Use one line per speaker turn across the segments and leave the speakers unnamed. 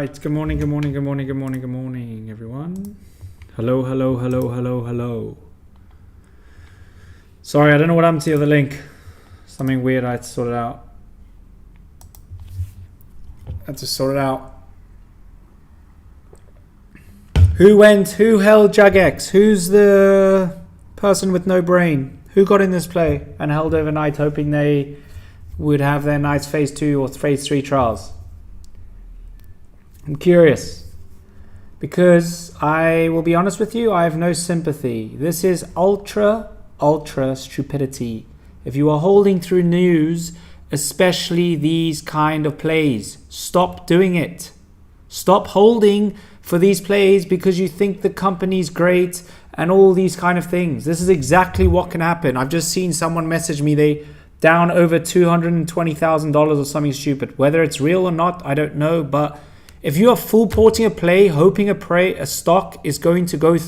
right. Good morning, good morning, good morning, good morning, good morning, everyone. Hello, hello, hello, hello, hello. Sorry, I don't know what happened to the other link. Something weird I had to sort it out. Who held Jagex? Who's the person with no brain? Who got in this play and held overnight hoping they would have their nice phase 2 or phase 3 trials? I'm curious. Because I will be honest with you, I have no sympathy. This is ultra stupidity. If you are holding through news, especially these kind of plays, stop doing it. Stop holding for these plays because you think the company's great and all these kind of things. This is exactly what can happen. I've just seen someone message me, they down over $220,000 or something stupid. Whether it's real or not, I don't know. But if you are full porting a play, hoping a stock is going to go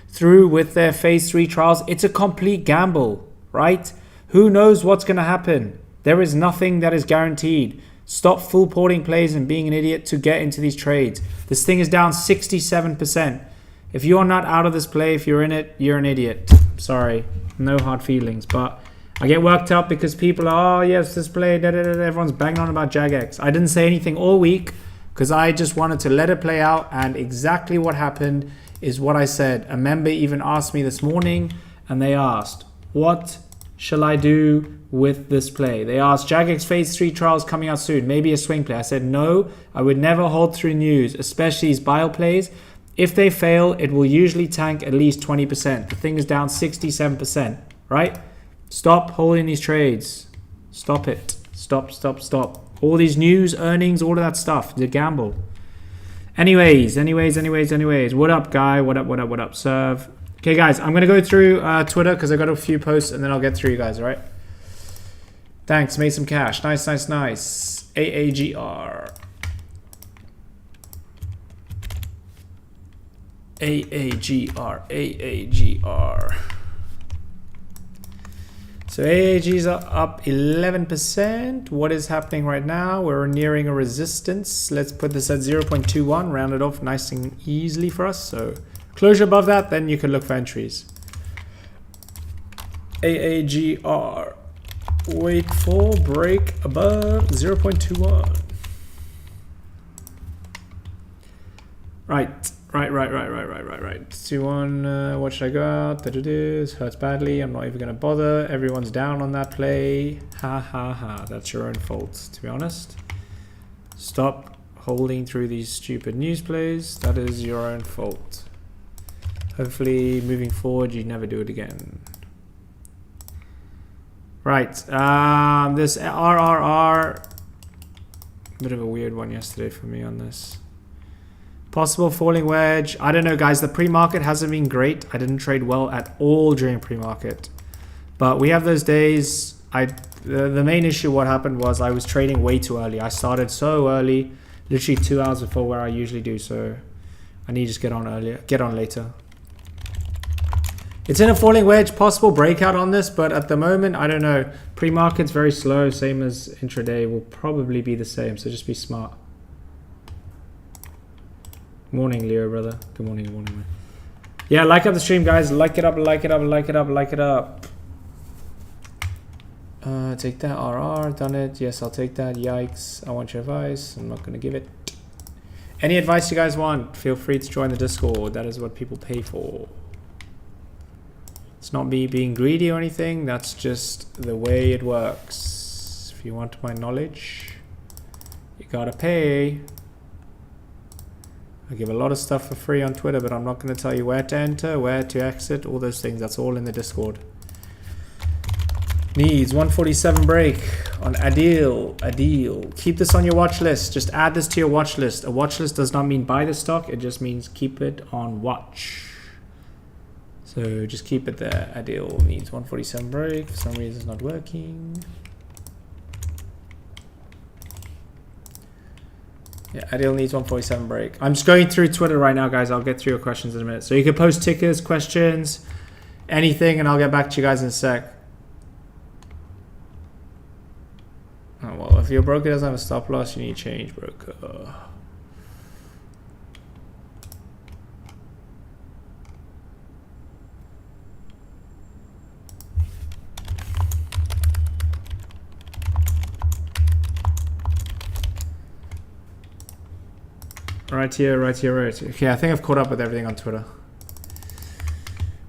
through with their phase 3 trials, it's a complete gamble, right? Who knows what's going to happen? There is nothing that is guaranteed. Stop full porting plays and being an idiot to get into these trades. This thing is down 67%. If you are not out of this play, if you're in it, you're an idiot. Sorry, no hard feelings. But I get worked up because people are, oh yes, this play, da, da, da, da. Everyone's banging on about Jagex. I didn't say anything all week because I just wanted to let it play out, and exactly what happened is what I said. A member even asked me this morning, and they asked, what shall I do with this play? They asked, Jagex phase 3 trials coming out soon, maybe a swing play. I said, no, I would never hold through news, especially these bio plays. If they fail, it will usually tank at least 20%. The thing is down 67%, right? Stop holding these trades. Stop it. Stop. All these news, earnings, all of that stuff. It's a gamble. Anyways. What up, Guy? What up, Serve? Okay, guys, I'm going to go through Twitter because I got a few posts and then I'll get through you guys, all right? Thanks, made some cash. Nice. AAGR. So AAGs are up 11%. What is happening right now? We're nearing a resistance. Let's put this at 0.21, round it off nice and easily for us. So closure above that, then you can look for entries. AAGR. Wait for break above 0.21. Right. 2-1, what should I go out? This hurts badly. I'm not even going to bother. Everyone's down on that play. Ha. That's your own fault, to be honest. Stop holding through these stupid news plays. That is your own fault. Hopefully, moving forward, you never do it again. Right. This RRR. Bit of a weird one yesterday for me on this. Possible falling wedge. I don't know, guys. The pre-market hasn't been great. I didn't trade well at all during pre-market. But we have those days. The main issue, what happened was I was trading way too early. I started so early, literally 2 hours before where I usually do. So I need to just get on later. It's in a falling wedge. Possible breakout on this, but at the moment, I don't know. Pre-market's very slow. Same as intraday. Will probably be the same. So just be smart. Morning, Leo, brother. Good morning, man. Yeah, like up the stream, guys. Like it up. Take that RR. Done it. Yes, I'll take that. Yikes. I want your advice. I'm not going to give it. Any advice you guys want, feel free to join the Discord. That is what people pay for. It's not me being greedy or anything. That's just the way it works. If you want my knowledge, you gotta pay. I give a lot of stuff for free on Twitter, but I'm not going to tell you where to enter, where to exit, all those things. That's all in the Discord. Needs 147 break on Adil. Keep this on your watch list. Just add this to your watch list. A watch list does not mean buy the stock. It just means keep it on watch. So just keep it there. Adil needs 147 break. For some reason it's not working. Yeah, Adil needs 147 break. I'm just going through Twitter right now, guys. I'll get through your questions in a minute. So you can post tickers, questions, anything, and I'll get back to you guys in a sec. Oh, well, if your broker doesn't have a stop loss, you need to change broker. Right here. Okay, I think I've caught up with everything on Twitter.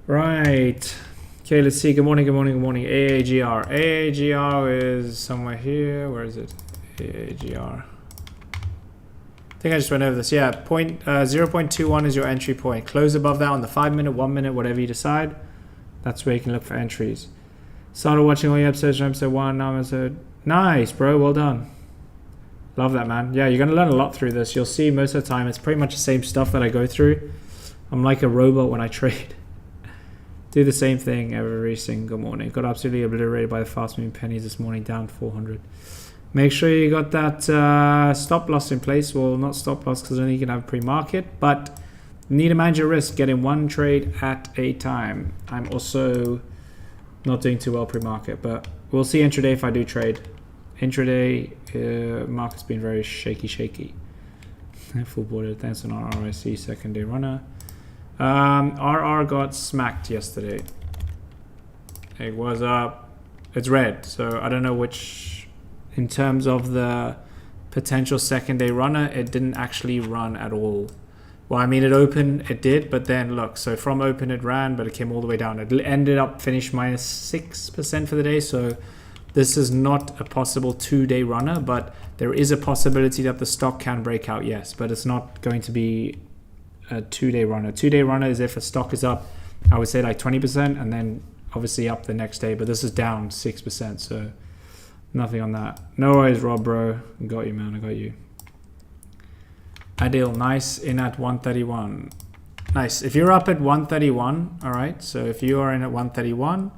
Right. Okay, let's see. Good morning. AAGR. AAGR is somewhere here. Where is it? AAGR. I think I just went over this. Yeah, 0.21 is your entry point. Close above that on the 5 minute, 1 minute, whatever you decide. That's where you can look for entries. Started watching all your episodes from episode 1, now episode. Nice, bro. Well done. Love that, man. Yeah, you're going to learn a lot through this. You'll see most of the time it's pretty much the same stuff that I go through. I'm like a robot when I trade. Do the same thing every single morning. Got absolutely obliterated by the fast moving pennies this morning, down 400. Make sure you got that stop loss in place. Well, not stop loss because only you can have pre-market, but you need to manage your risk, getting one trade at a time. I'm also not doing too well pre-market, but we'll see intraday if I do trade. Intraday, market's been very shaky. Full boarded, thanks on RRIC, second day runner. RR got smacked yesterday. It was up, it's red, so I don't know which. In terms of the potential second day runner, it didn't actually run at all. Well, I mean, it opened, it did, but then look, so from open it ran, but it came all the way down. It ended up finished minus 6% for the day, so this is not a possible 2-day runner, but there is a possibility that the stock can break out, yes, but it's not going to be a 2-day runner. 2-day runner is if a stock is up, I would say like 20%, and then obviously up the next day, but this is down 6%, so nothing on that. No worries, Rob, bro. Got you, man. I got you. Ideal. Nice. In at 131. Nice. If you're up at 131, all right. So if you are in at 131,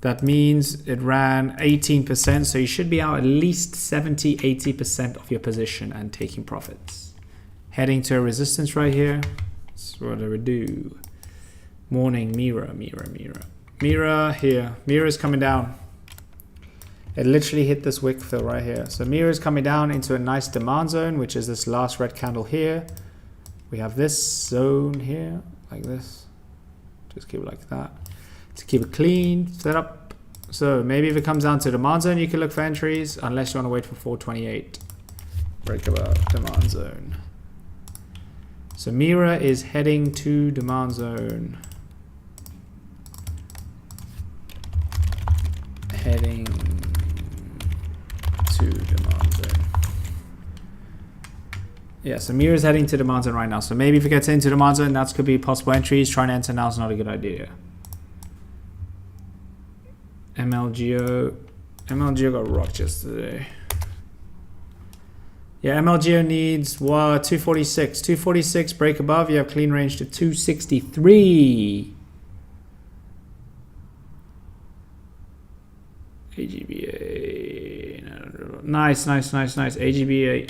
that means it ran 18%. So you should be out at least 70, 80% of your position and taking profits. Heading to a resistance right here. So what do we do? Morning mirror. Mirror here. Mirror is coming down. It literally hit this wick fill right here. So mirror is coming down into a nice demand zone, which is this last red candle here. We have this zone here, like this. Just keep it like that. To keep it clean, set up. So maybe if it comes down to demand zone, you can look for entries, unless you want to wait for 428. Break above demand zone. So mirror is heading to demand zone. Heading to demand zone. Yeah, so mirror is heading to demand zone right now. So maybe if it gets into demand zone, that could be possible entries. Trying to enter now is not a good idea. MLGO got rocked yesterday. Yeah, MLGO needs 246. 246 break above. You have clean range to 263. AGBA, nice. AGBA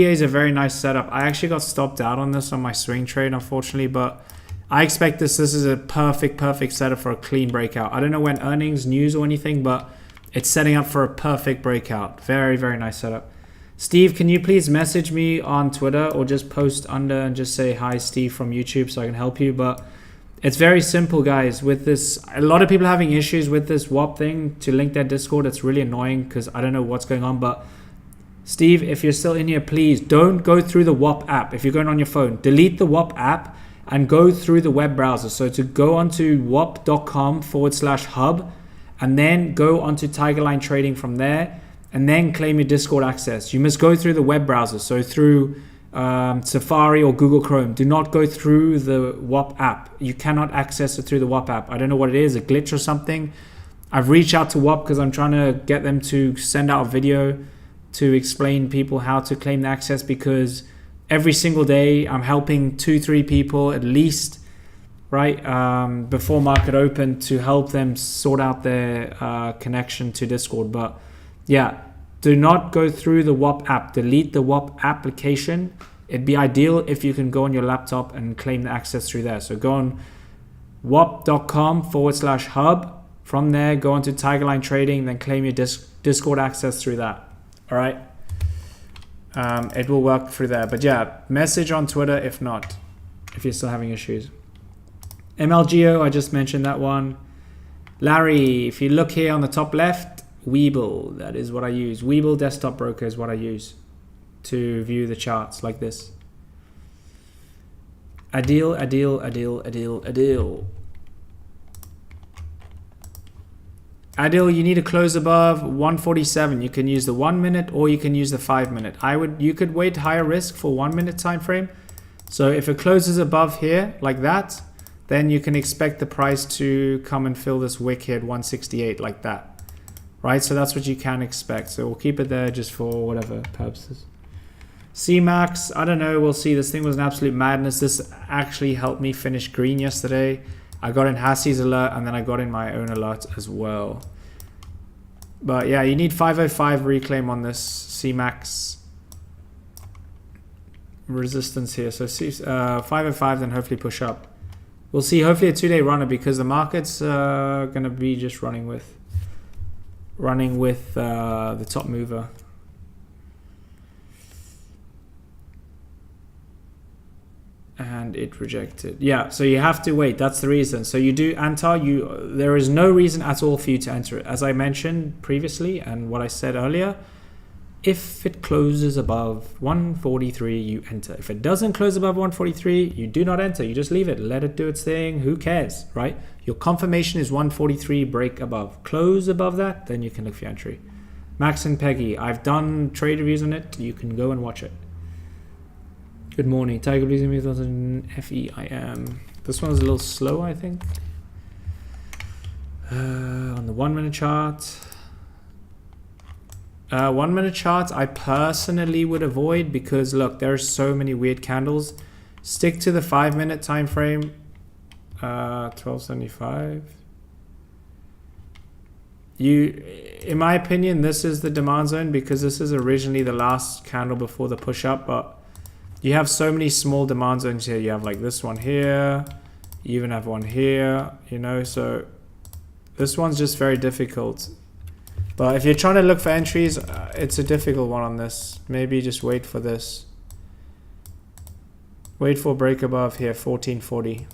is a very nice setup. I actually got stopped out on this on my swing trade, unfortunately, but I expect this is a perfect setup for a clean breakout. I don't know when earnings, news or anything, but it's setting up for a perfect breakout. Very nice setup. Steve, can you please message me on Twitter or just post under and just say hi, Steve, from YouTube so I can help you? But it's very simple, guys. With this, a lot of people are having issues with this WAP thing. To link their Discord, it's really annoying because I don't know what's going on. But Steve, if you're still in here, please don't go through the WAP app. If you're going on your phone, delete the WAP app and go through the web browser. So to go onto wap.com/hub and then go onto Tigerline Trading from there and then claim your Discord access. You must go through the web browser. So through Safari or Google Chrome. Do not go through the WAP app. You cannot access it through the WAP app. I don't know what it is, a glitch or something. I've reached out to WAP because I'm trying to get them to send out a video to explain people how to claim the access, because every single day I'm helping 2-3 people at least, right, before market open, to help them sort out their connection to Discord. But yeah, do not go through the WAP app. Delete the WAP application. It'd be ideal if you can go on your laptop and claim the access through there. So go on wap.com/hub. From there, go onto Tigerline Trading, then claim your Discord access through that. All right. It will work through there. But yeah, message on Twitter if not, if you're still having issues. MLGO, I just mentioned that one. Larry, if you look here on the top left, Webull, that is what I use. Webull Desktop Broker is what I use to view the charts like this. Adil, Adil, Adil, Adil, Adil. Adil, you need to close above 147. You can use the 1 minute or you can use the 5 minute. You could wait higher risk for 1 minute time frame. So if it closes above here like that, then you can expect the price to come and fill this wick here at 168 like that, right? So that's what you can expect. So we'll keep it there just for whatever purposes. C-Max, I don't know, we'll see. This thing was an absolute madness. This actually helped me finish green yesterday. I got in Hassie's alert and then I got in my own alert as well. But yeah, you need 505 reclaim on this C-Max. Resistance here. So 505, then hopefully push up. We'll see hopefully a 2-day runner because the market's going to be just running with the top mover. And it rejected. Yeah, so you have to wait. That's the reason. So you do Antar. There is no reason at all for you to enter it. As I mentioned previously and what I said earlier, if it closes above 143, you enter. If it doesn't close above 143, you do not enter. You just leave it. Let it do its thing. Who cares, right? Your confirmation is 143, break above. Close above that, then you can look for your entry. Max and Peggy, I've done trade reviews on it. You can go and watch it. Good morning. Tiger Blues me on FEIM. This one is a little slow, I think. On the 1 minute chart. 1 minute charts I personally would avoid because look, there's so many weird candles. Stick to the 5 minute time frame. 1275. In my opinion, this is the demand zone because this is originally the last candle before the push up, but you have so many small demand zones here. You have like this one here, you even have one here, you know, so this one's just very difficult. But if you're trying to look for entries, it's a difficult one on this. Maybe just wait for this. Wait for break above here, 1440.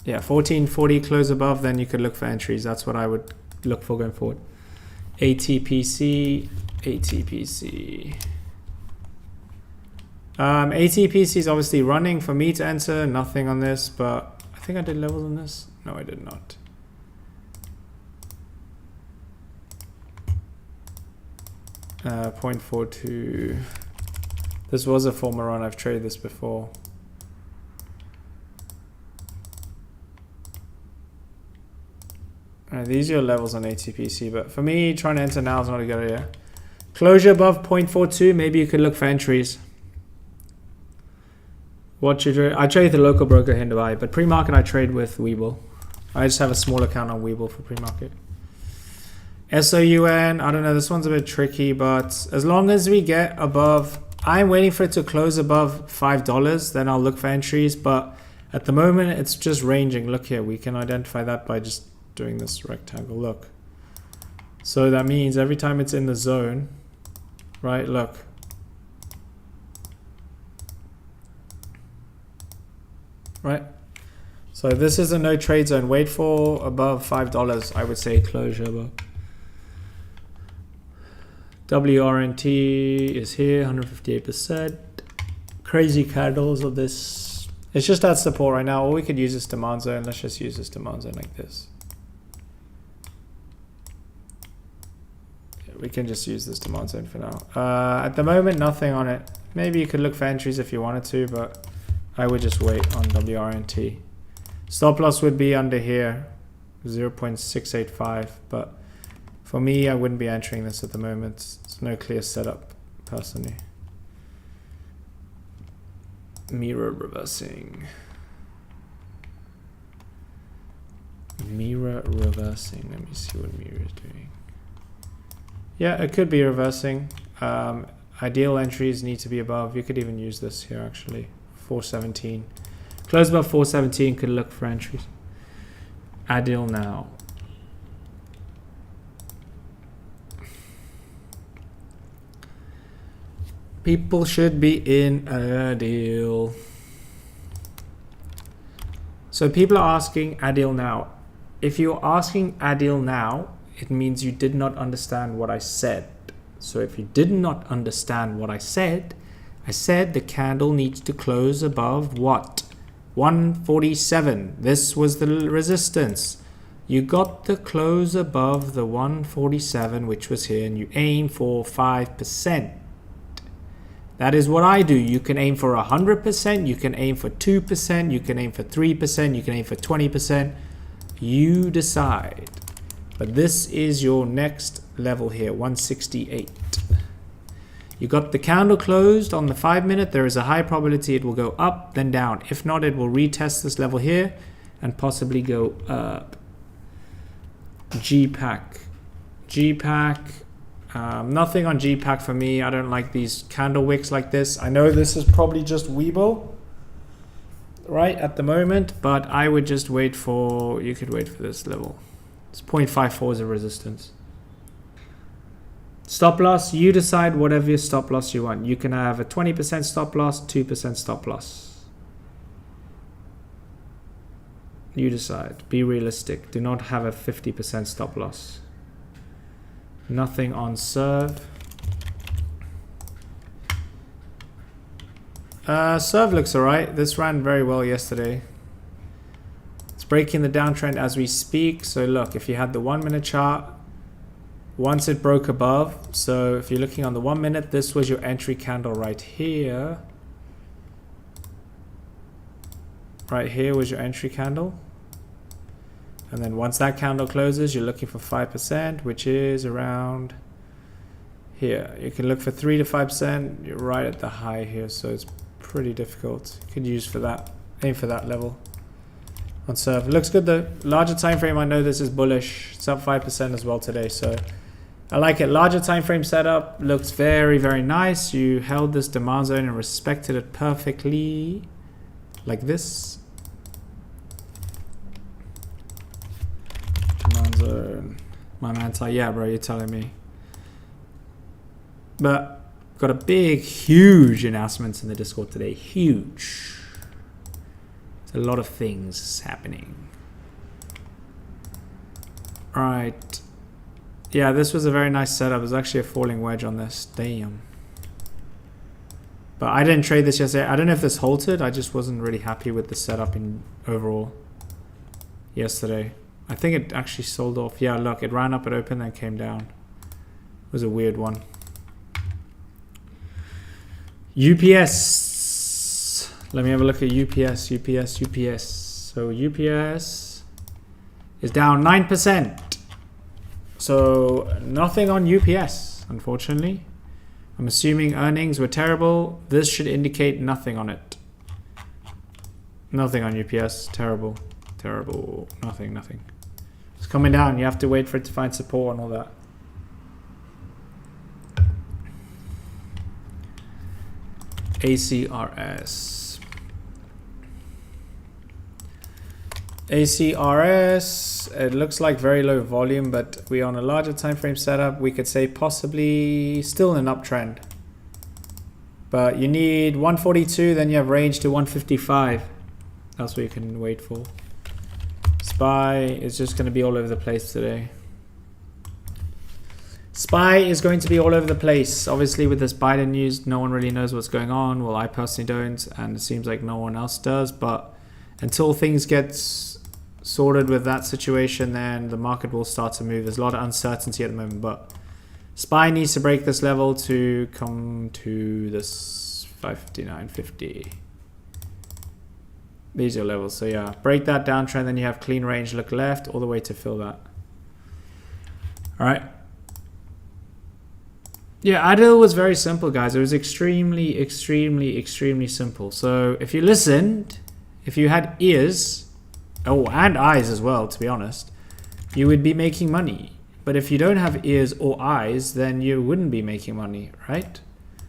Yeah, 1440 close above, then you could look for entries. That's what I would look for going forward. ATPC, ATPC. ATPC is obviously running for me to enter. Nothing on this, but I think I did levels on this. No, I did not. Uh, 0.42. This was a former run. I've traded this before. These are your levels on ATPC, but for me, trying to enter now is not a good idea. Closure above 0.42, maybe you could look for entries. I trade the local broker here in Dubai, but pre-market I trade with Webull. I just have a small account on Webull for pre-market. SOUN, I don't know, this one's a bit tricky, but as long as we get above, I'm waiting for it to close above $5, then I'll look for entries, but at the moment it's just ranging. Look here, we can identify that by just doing this rectangle, look. So that means every time it's in the zone, right, look. Right, so this is a no trade zone. Wait for above $5. I would say closure above. WRNT is here, 158%. Crazy candles of this. It's just at support right now. Or we could use this demand zone. Let's just use this demand zone like this. We can just use this demand zone for now. At the moment, nothing on it. Maybe you could look for entries if you wanted to, but I would just wait on WRNT. Stop loss would be under here, 0.685, but for me, I wouldn't be entering this at the moment. There's no clear setup, personally. Mirror reversing. Mirror reversing. Let me see what mirror is doing. Yeah, it could be reversing. Ideal entries need to be above. You could even use this here, actually. 417. Close above 417 could look for entries. Adil now. People should be in Adil. So people are asking Adil now. If you're asking Adil now, it means you did not understand what I said. So if you did not understand what I said the candle needs to close above what? 147. This was the resistance. You got the close above the 147, which was here, and you aim for 5%. That is what I do. You can aim for 100%, you can aim for 2%, you can aim for 3%, you can aim for 20%. You decide. But this is your next level here, 168. You got the candle closed on the 5 minute. There is a high probability it will go up, then down. If not, it will retest this level here and possibly go up. GPAC. Nothing on GPAC for me. I don't like these candle wicks like this. I know this is probably just Weeble, right, at the moment, but I would just wait for, you could wait for this level. It's 0.54 as a resistance. Stop loss, you decide whatever your stop loss you want. You can have a 20% stop loss, 2% stop loss. You decide. Be realistic. Do not have a 50% stop loss. Nothing on serve. Serve looks alright. This ran very well yesterday. It's breaking the downtrend as we speak. So look, if you had the 1 minute chart, once it broke above, so if you're looking on the 1 minute, this was your entry candle right here. Right here was your entry candle. And then once that candle closes, you're looking for 5%, which is around here. You can look for 3 to 5%. You're right at the high here, so it's pretty difficult. You could use for that, aim for that level on serve. It looks good though. Larger time frame, I know this is bullish. It's up 5% as well today, so I like it. Larger time frame setup looks very, very nice. You held this demand zone and respected it perfectly, like this. Demand zone. My man's like, yeah, bro, you're telling me. But got a big, huge announcements in the Discord today. Huge. There's a lot of things happening. Right. Yeah, this was a very nice setup. There's actually a falling wedge on this. Damn. But I didn't trade this yesterday. I don't know if this halted. I just wasn't really happy with the setup in overall yesterday. I think it actually sold off. Yeah, look, it ran up at open, then came down. It was a weird one. UPS. Let me have a look at UPS. So UPS is down 9%. So nothing on UPS, unfortunately. I'm assuming earnings were terrible. This should indicate nothing on it. Nothing on UPS. Terrible. Terrible. Nothing. It's coming down. You have to wait for it to find support and all that. ACRS. It looks like very low volume, but we're on a larger time frame setup. We could say possibly still an uptrend. But you need 142, then you have range to 155. That's what you can wait for. SPY is just going to be all over the place today. SPY is going to be all over the place. Obviously, with this Biden news, no one really knows what's going on. Well, I personally don't, and it seems like no one else does. But until things get sorted with that situation, then the market will start to move. There's a lot of uncertainty at the moment, but SPY needs to break this level to come to this 559.50. These are your levels. So yeah, break that downtrend, then you have clean range, look left all the way to fill that. All right. Yeah, Adil was very simple, guys. It was extremely simple. So if you listened, if you had ears, and eyes as well, to be honest, you would be making money. But if you don't have ears or eyes, then you wouldn't be making money, right?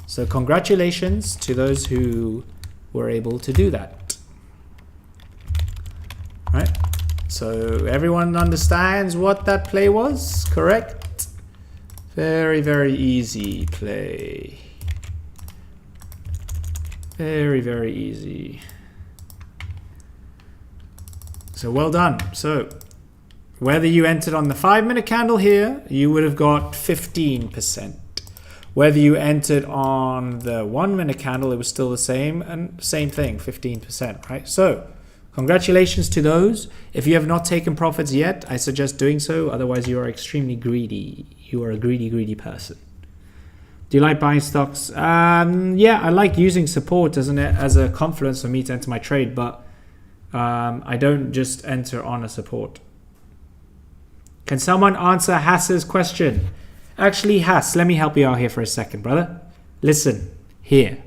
So congratulations to those who were able to do that. Right? So everyone understands what that play was, correct? Very easy play. Very easy. So well done. So whether you entered on the 5 minute candle here, you would have got 15%. Whether you entered on the 1 minute candle, it was still the same, and same thing, 15%, right? So congratulations to those. If you have not taken profits yet, I suggest doing so. Otherwise, you are extremely greedy. You are a greedy person. Do you like buying stocks? Yeah, I like using support as a confidence for me to enter my trade, but I don't just enter on a support. Can someone answer Hass's question? Actually, Hass, let me help you out here for a second, brother. Listen, here.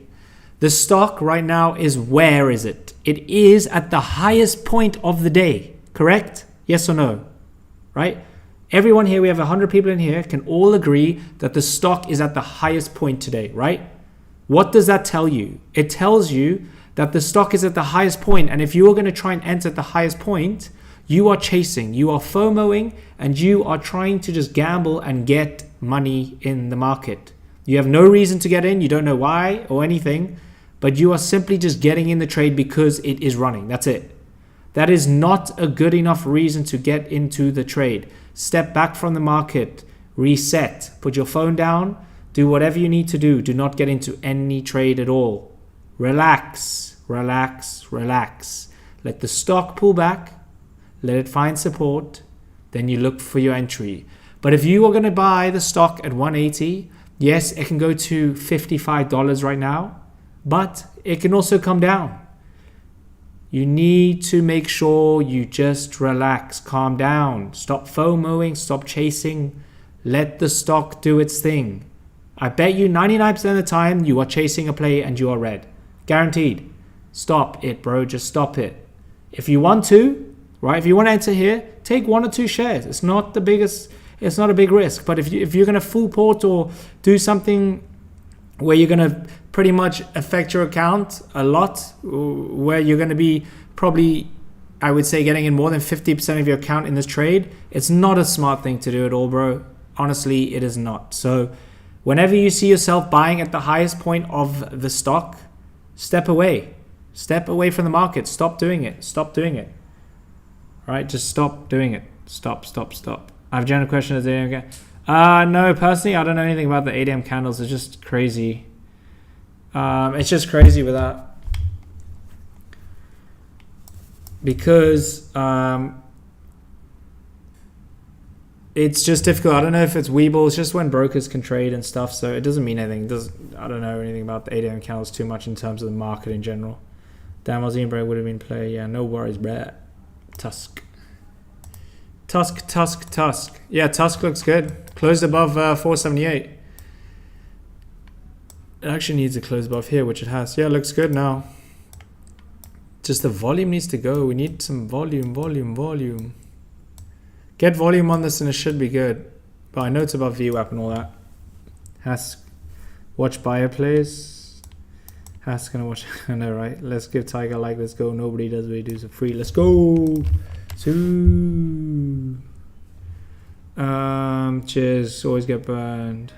The stock right now is, where is it? It is at the highest point of the day, correct? Yes or no? Right? Everyone here, we have 100 people in here, can all agree that the stock is at the highest point today, right? What does that tell you? It tells you that the stock is at the highest point, and if you are going to try and enter at the highest point, you are chasing, you are FOMOing, and you are trying to just gamble and get money in the market. You have no reason to get in, you don't know why or anything, but you are simply just getting in the trade because it is running. That's it. That is not a good enough reason to get into the trade. Step back from the market, reset, put your phone down, do whatever you need to do. Do not get into any trade at all. Relax. Let the stock pull back, let it find support, then you look for your entry. But if you are going to buy the stock at 180, yes, it can go to $55 right now, but it can also come down. You need to make sure you just relax, calm down, stop FOMOing, stop chasing, let the stock do its thing. I bet you 99% of the time you are chasing a play and you are red. Guaranteed. Stop it, bro. Just stop it. If you want to, right? If you want to enter here, take 1 or 2 shares. It's not the biggest, it's not a big risk. But if you're going to full port or do something where you're going to pretty much affect your account a lot, where you're going to be probably, I would say, getting in more than 50% of your account in this trade, it's not a smart thing to do at all, bro. Honestly, it is not. So whenever you see yourself buying at the highest point of the stock, step away. Step away from the market. Stop doing it. Stop doing it. All right? Just stop doing it. Stop. I have a general question. Is it okay? No, personally, I don't know anything about the 8 a.m. candles. It's just crazy. It's just crazy with that. Because it's just difficult. I don't know if it's Weeble. It's just when brokers can trade and stuff. So it doesn't mean anything. I don't know anything about the 8 a.m. candles too much in terms of the market in general. Dan Wazim, bro, would have been play. Yeah, no worries, bro. Tusk. Yeah, Tusk looks good. Closed above 478. It actually needs to close above here, which it has. Yeah, it looks good now. Just the volume needs to go. We need some volume. Get volume on this and it should be good. But I know it's above VWAP and all that. Has watch buyer plays. Has gonna watch. I know, right? Let's give Tiger like. Let's go. Nobody does what he does for free. Let's go. Cheers. Always get burned.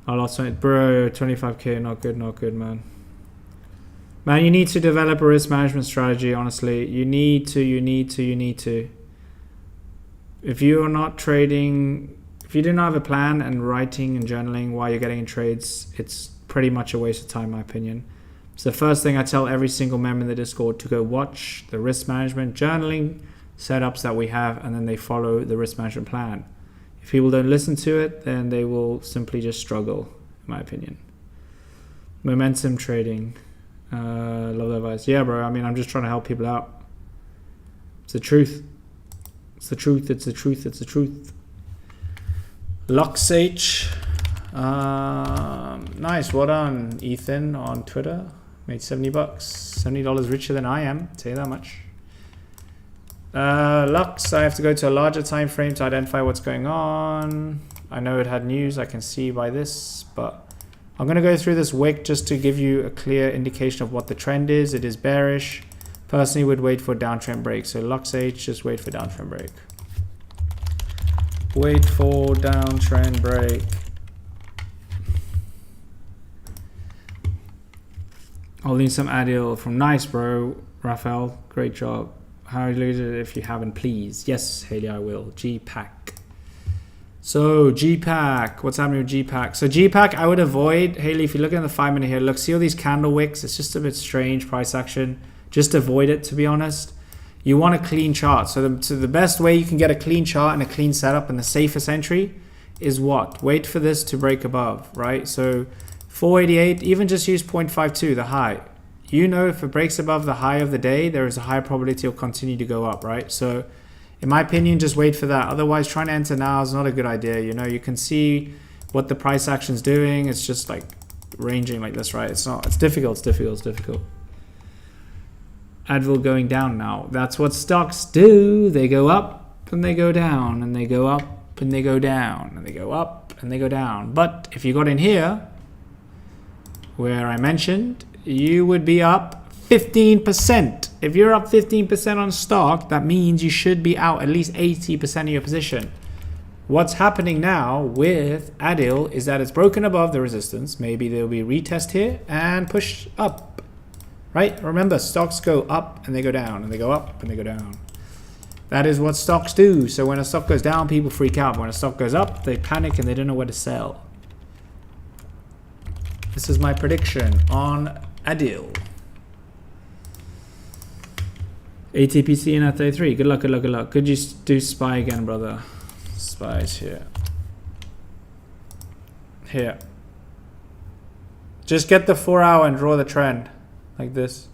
I lost it, bro. 25k. Not good, man. Man, you need to develop a risk management strategy. Honestly, you need to. If you are not trading, if you do not have a plan and writing and journaling while you're getting in trades, it's pretty much a waste of time, in my opinion. So the first thing I tell every single member in the Discord to go watch the risk management journaling setups that we have, and then they follow the risk management plan. If people don't listen to it, then they will simply just struggle, in my opinion. Momentum trading. Love the advice. Yeah, bro. I mean, I'm just trying to help people out. It's the truth. It's the truth. Luxh. Nice. Well done, Ethan, on Twitter. Made $70. $70 richer than I am. Tell you that much. Lux, I have to go to a larger time frame to identify what's going on. I know it had news. I can see by this, but I'm going to go through this wick just to give you a clear indication of what the trend is. It is bearish. Personally, would wait for downtrend break. So Luxh, just wait for downtrend break. Wait for downtrend break. Holding some Adil from nice, bro. Raphael, great job. How do you lose it if you haven't, please? Yes, Haley, I will. G-Pack. So GPAC, what's happening with GPAC? So GPAC, I would avoid, Haley, if you look at the 5 minute here, look, see all these candle wicks? It's just a bit strange price action. Just avoid it, to be honest. You want a clean chart. So the best way you can get a clean chart and a clean setup and the safest entry is what? Wait for this to break above, right? So 488, even just use 0.52, the high. You know, if it breaks above the high of the day, there is a higher probability it'll continue to go up, right? So in my opinion, just wait for that. Otherwise, trying to enter now is not a good idea. You know, you can see what the price action's doing. It's just like ranging like this, right? It's difficult. Advil going down now. That's what stocks do. They go up and they go down, and they go up and they go down, and they go up and they go down. But if you got in here, where I mentioned, you would be up 15%. If you're up 15% on stock, that means you should be out at least 80% of your position. What's happening now with Adil is that it's broken above the resistance. Maybe there'll be a retest here and push up, right? Remember, stocks go up and they go down, and they go up and they go down. That is what stocks do. So when a stock goes down, people freak out. When a stock goes up, they panic and they don't know where to sell. This is my prediction on Adil. ATPC in at 33. Good luck, good luck, good luck. Could you do SPY again, brother? SPY's here. Here. Just get the 4 hour and draw the trend like this.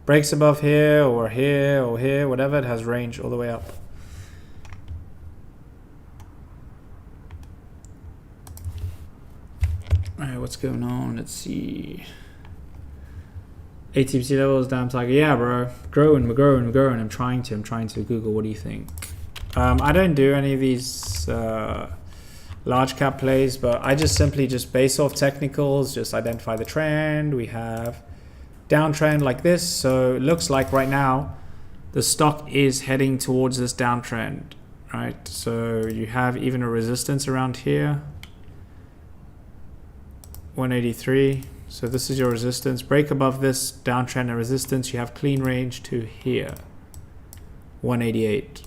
Breaks above here or here or here, whatever, it has range all the way up. Alright, what's going on? Let's see. ATPC levels, damn tiger. Yeah, bro. We're growing. I'm trying to. Google, what do you think? I don't do any of these large cap plays, but I just simply base off technicals, just identify the trend. We have downtrend like this. So it looks like right now the stock is heading towards this downtrend, right? So you have even a resistance around here. 183. So this is your resistance. Break above this downtrend and resistance. You have clean range to here. 188.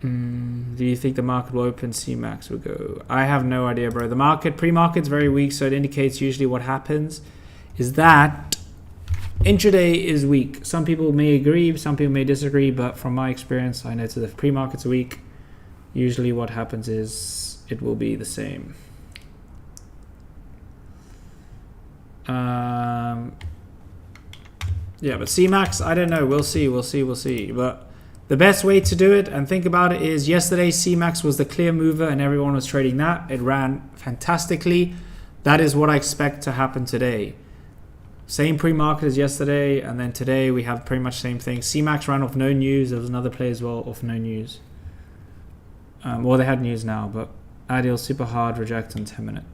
Do you think the market will open? CMAX will go. I have no idea, bro. The market, pre-market's very weak, so it indicates usually what happens is that intraday is weak. Some people may agree, some people may disagree, but from my experience, I know that if pre-market's weak, usually what happens is it will be the same. Yeah, but CMAX, I don't know. We'll see. But the best way to do it and think about it is yesterday CMAX was the clear mover and everyone was trading that. It ran fantastically. That is what I expect to happen today. Same pre-market as yesterday, and then today we have pretty much the same thing. CMAX ran off no news. There was another play as well off no news. Well, they had news now, but Adil super hard reject on 10 minute.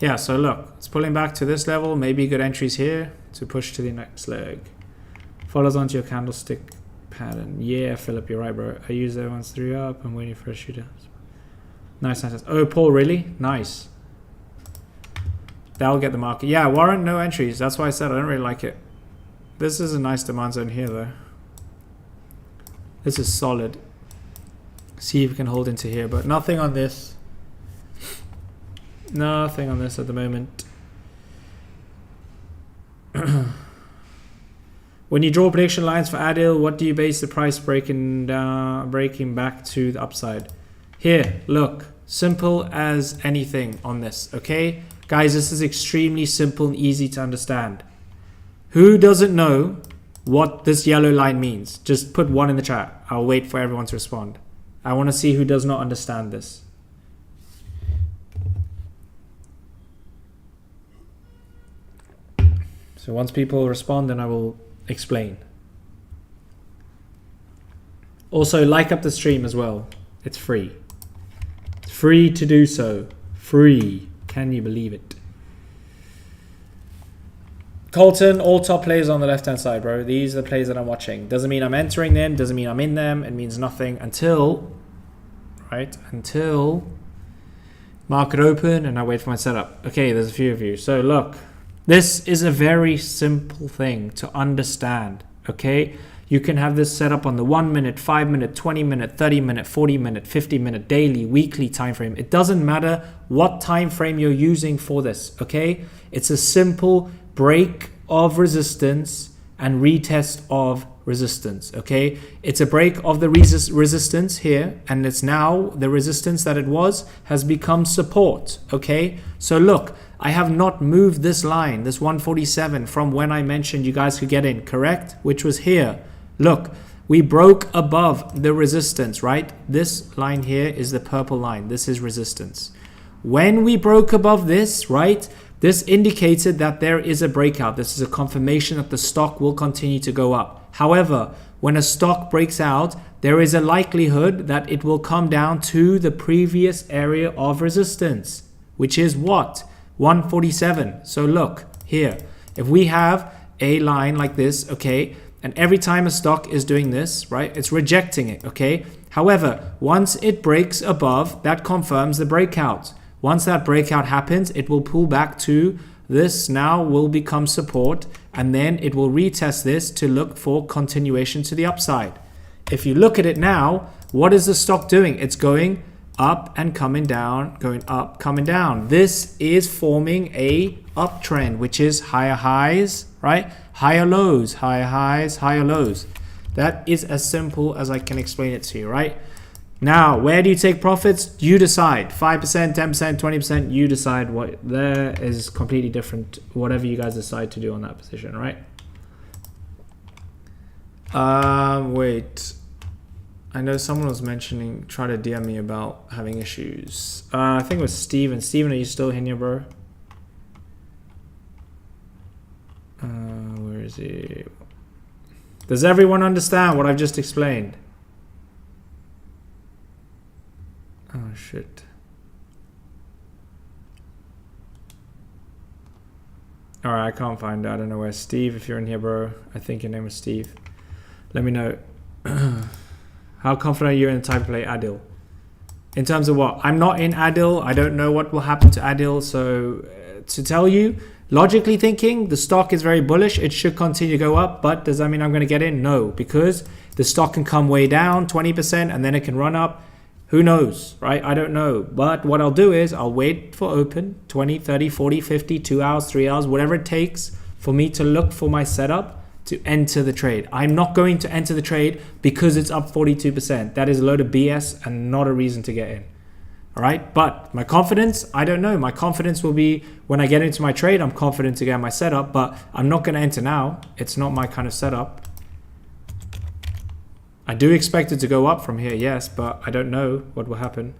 Yeah, so look, it's pulling back to this level. Maybe good entries here to push to the next leg. Follows onto your candlestick pattern. Yeah, Philip, you're right, bro. I use that once 3 up. I'm waiting for a shooter. Nice. Oh, Paul, really? Nice. That'll get the market. Yeah, warrant no entries. That's why I said I don't really like it. This is a nice demand zone here, though. This is solid. See if we can hold into here, but nothing on this. Nothing on this at the moment. When you draw prediction lines for Adil, what do you base the price breaking back to the upside? Here, look, simple as anything on this, okay? Guys, this is extremely simple and easy to understand. Who doesn't know what this yellow line means? Just put 1 in the chat. I'll wait for everyone to respond. I want to see who does not understand this. So once people respond, then I will explain. Also, like up the stream as well. It's free. It's free to do so. Free. Can you believe it? Colton, all top players on the left-hand side, bro. These are the plays that I'm watching. Doesn't mean I'm entering them. Doesn't mean I'm in them. It means nothing until, right? Until market open and I wait for my setup. Okay, there's a few of you. So look, this is a very simple thing to understand, okay? You can have this set up on the 1 minute, 5 minute, 20 minute, 30 minute, 40 minute, 50 minute, daily, weekly time frame. It doesn't matter what time frame you're using for this, okay? It's a simple break of resistance and retest of resistance, okay? It's a break of the resistance here, and it's now the resistance that it was has become support, okay? So look, I have not moved this line, this 147, from when I mentioned you guys could get in, correct? Which was here. Look, we broke above the resistance, right? This line here is the purple line. This is resistance. When we broke above this, right, this indicated that there is a breakout. This is a confirmation that the stock will continue to go up. However, when a stock breaks out, there is a likelihood that it will come down to the previous area of resistance, which is what? 147. So look here, if we have a line like this, okay, and every time a stock is doing this, right, it's rejecting it, okay? However, once it breaks above, that confirms the breakout. Once that breakout happens, it will pull back to this, now will become support, and then it will retest this to look for continuation to the upside. If you look at it now, what is the stock doing? It's going up and coming down, going up, coming down. This is forming a uptrend, which is higher highs, right? Higher lows, higher highs, higher lows. That is as simple as I can explain it to you, right? Now, where do you take profits? You decide. 5%, 10%, 20%, you decide. What there is completely different, whatever you guys decide to do on that position, right? Wait. I know someone was mentioning, try to DM me about having issues. I think it was Steven. Steven, are you still in here, bro? Where is he? Does everyone understand what I've just explained? Oh, shit. Alright, I can't find it. I don't know where. Steve, if you're in here, bro. I think your name is Steve. Let me know. How confident are you in the type of play Adil? In terms of what? I'm not in Adil. I don't know what will happen to Adil. So to tell you, logically thinking, the stock is very bullish. It should continue to go up. But does that mean I'm going to get in? No, because the stock can come way down 20% and then it can run up. Who knows, right? I don't know. But what I'll do is I'll wait for open 20, 30, 40, 50, 2 hours, 3 hours, whatever it takes for me to look for my setup to enter the trade. I'm not going to enter the trade because it's up 42%. That is a load of BS and not a reason to get in. All right, but my confidence, I don't know. My confidence will be when I get into my trade, I'm confident to get my setup, but I'm not going to enter now. It's not my kind of setup. I do expect it to go up from here, yes, but I don't know what will happen.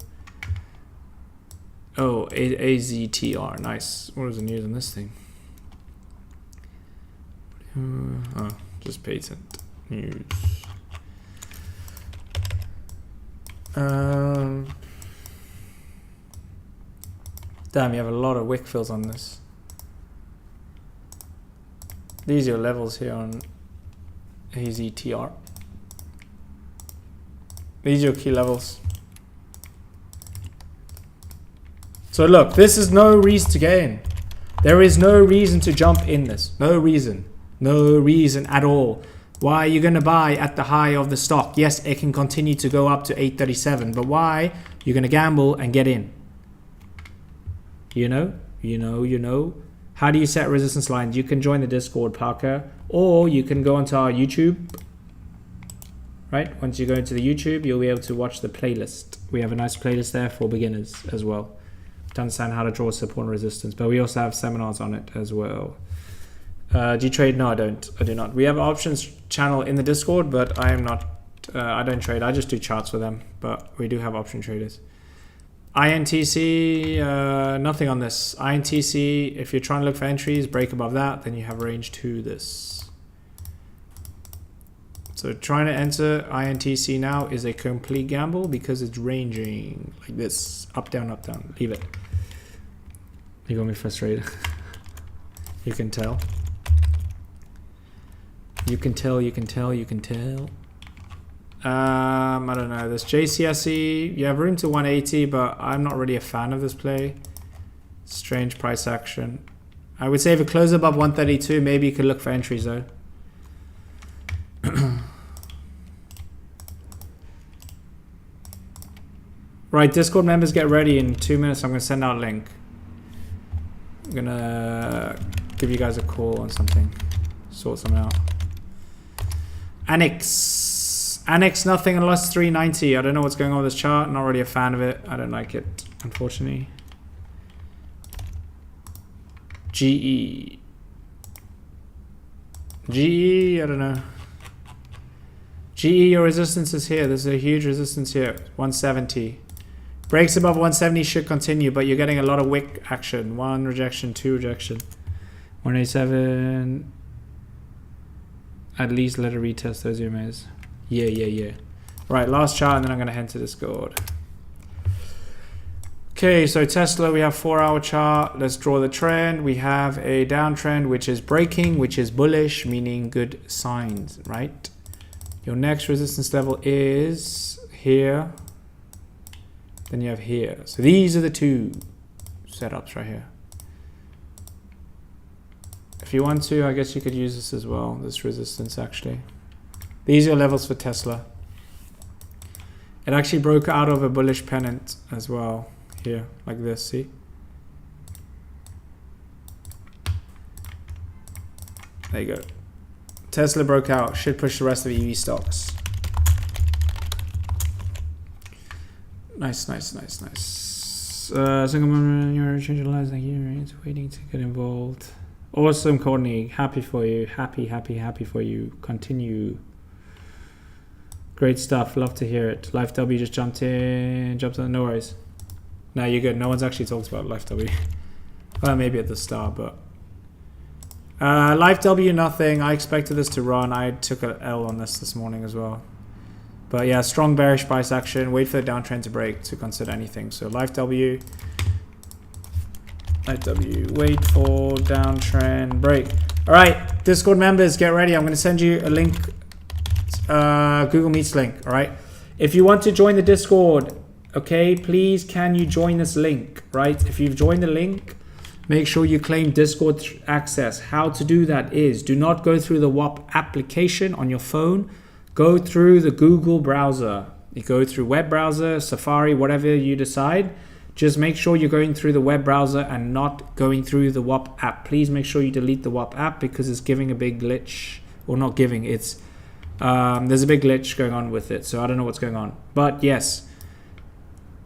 Oh, AZTR, nice. What is the news on this thing? Oh, just patent news. Damn, you have a lot of wick fills on this. These are your levels here on AZTR. These are your key levels. So look, this is no reason to get in. There is no reason to jump in this. No reason. No reason at all. Why are you going to buy at the high of the stock? Yes, it can continue to go up to 837, but why? You're going to gamble and get in. You know. How do you set resistance lines? You can join the Discord, Parker, or you can go onto our YouTube. Right? Once you go into the YouTube, you'll be able to watch the playlist. We have a nice playlist there for beginners as well, to understand how to draw support and resistance. But we also have seminars on it as well. Do you trade? No, I don't. I do not. We have an options channel in the Discord, but I am not. I don't trade. I just do charts for them. But we do have option traders. INTC, nothing on this. INTC, if you're trying to look for entries, break above that, then you have range to this. So trying to enter INTC now is a complete gamble because it's ranging like this. Up, down, up, down. Leave it. You got me frustrated. You can tell. You can tell. I don't know. This JCSE, you have room to 180, but I'm not really a fan of this play. Strange price action. I would say if it closes above 132, maybe you could look for entries though. Right, Discord members, get ready. In 2 minutes, I'm going to send out a link. I'm going to give you guys a call on something. Sort something out. Annex. Annex nothing unless 390. I don't know what's going on with this chart. Not really a fan of it. I don't like it, unfortunately. GE. GE, I don't know. GE, your resistance is here. There's a huge resistance here. 170. Breaks above 170 should continue, but you're getting a lot of wick action. 1 rejection, 2 rejection. 187. At least let it retest those EMAs. Yeah. Right, last chart, and then I'm going to head to Discord. Okay, so Tesla, we have 4-hour chart. Let's draw the trend. We have a downtrend, which is breaking, which is bullish, meaning good signs, right? Your next resistance level is here. Then you have here. So these are the 2 setups right here. If you want to, I guess you could use this as well, this resistance actually. These are your levels for Tesla. It actually broke out of a bullish pennant as well. Here, like this, see? There you go. Tesla broke out, should push the rest of the EV stocks. Nice. Single you're changing lives like you. It's waiting to get involved. Awesome, Courtney. Happy for you. Happy for you. Continue. Great stuff. Love to hear it. Life W just jumped on. No worries. No, you're good. No one's actually talked about Life W. Well, maybe at the start, but Life W, nothing. I expected this to run. I took an L on this morning as well. But yeah, strong bearish price action. Wait for the downtrend to break to consider anything. So Life W, wait for downtrend break. All right, Discord members, get ready. I'm going to send you a link, Google Meets link. All right, if you want to join the Discord, okay, please can you join this link, right? If you've joined the link, make sure you claim Discord access. How to do that is, do not go through the WAP application on your phone. Go through the Google browser. You go through web browser, Safari, whatever you decide. Just make sure you're going through the web browser and not going through the WAP app. Please make sure you delete the WAP app because it's giving a big glitch. Or not giving, it's there's a big glitch going on with it. So I don't know what's going on. But yes.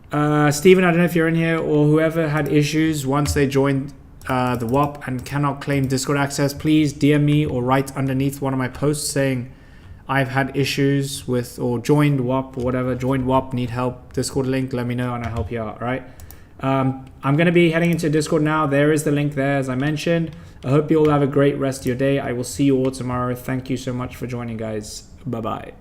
Steven, I don't know if you're in here or whoever had issues once they joined the WAP and cannot claim Discord access, please DM me or write underneath one of my posts saying I've had issues with or joined WAP or whatever, joined WAP, need help, Discord link, let me know and I'll help you out, right? I'm going to be heading into Discord now. There is the link there, as I mentioned. I hope you all have a great rest of your day. I will see you all tomorrow. Thank you so much for joining, guys. Bye-bye.